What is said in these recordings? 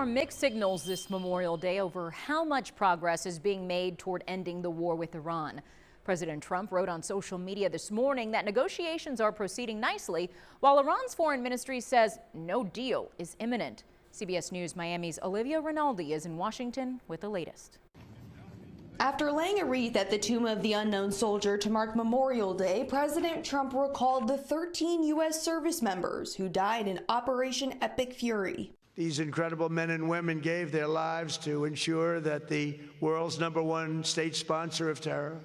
are mixed signals this Memorial Day over how much progress is being made toward ending the war with Iran. President Trump wrote on social media this morning that negotiations are proceeding nicely, while Iran's foreign ministry says no deal is imminent. CBS News Miami's Olivia Rinaldi is in Washington with the latest. After laying a wreath at the tomb of the unknown soldier to mark Memorial Day, President Trump recalled the 13 U.S. service members who died in Operation Epic Fury. These incredible men and women gave their lives to ensure that the world's #1 state sponsor of terror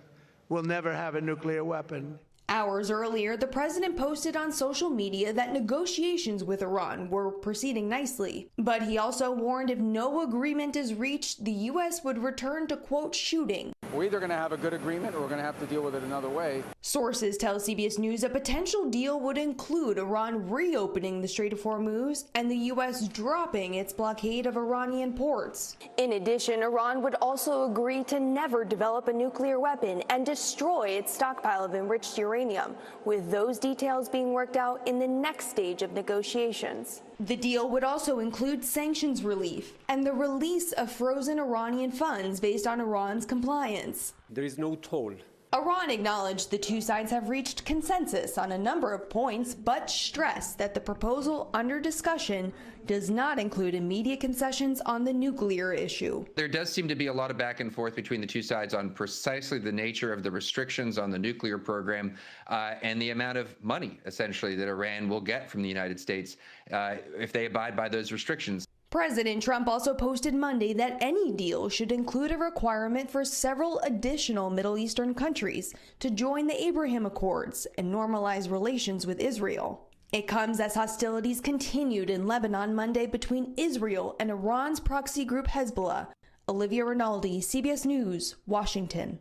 will never have a nuclear weapon. Hours earlier, the president posted on social media that negotiations with Iran were proceeding nicely. But he also warned if no agreement is reached, the U.S. would return to, quote, shooting. We're either going to have a good agreement or we're going to have to deal with it another way. Sources tell CBS News a potential deal would include Iran reopening the Strait of Hormuz and the U.S. dropping its blockade of Iranian ports. In addition, Iran would also agree to never develop a nuclear weapon and destroy its stockpile of enriched uranium, with those details being worked out in the next stage of negotiations. The deal would also include sanctions relief and the release of frozen Iranian funds based on Iran's compliance. There is no toll. Iran acknowledged the two sides have reached consensus on a number of points, but stressed that the proposal under discussion does not include immediate concessions on the nuclear issue. There does seem to be a lot of back and forth between the two sides on precisely the nature of the restrictions on the nuclear program and the amount of money, essentially, that Iran will get from the United States if they abide by those restrictions. President Trump also posted Monday that any deal should include a requirement for several additional Middle Eastern countries to join the Abraham Accords and normalize relations with Israel. It comes as hostilities continued in Lebanon Monday between Israel and Iran's proxy group Hezbollah. Olivia Rinaldi, CBS News, Washington.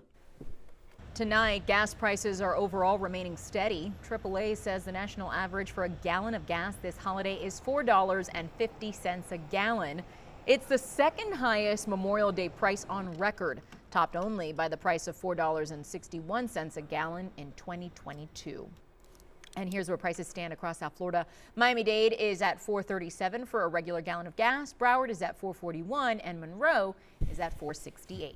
Tonight, gas prices are overall remaining steady. AAA says the national average for a gallon of gas this holiday is $4.50 a gallon. It's the second highest Memorial Day price on record, topped only by the price of $4.61 a gallon in 2022. And here's where prices stand across South Florida. Miami-Dade is at $4.37 for a regular gallon of gas. Broward is at $4.41 and Monroe is at $4.68.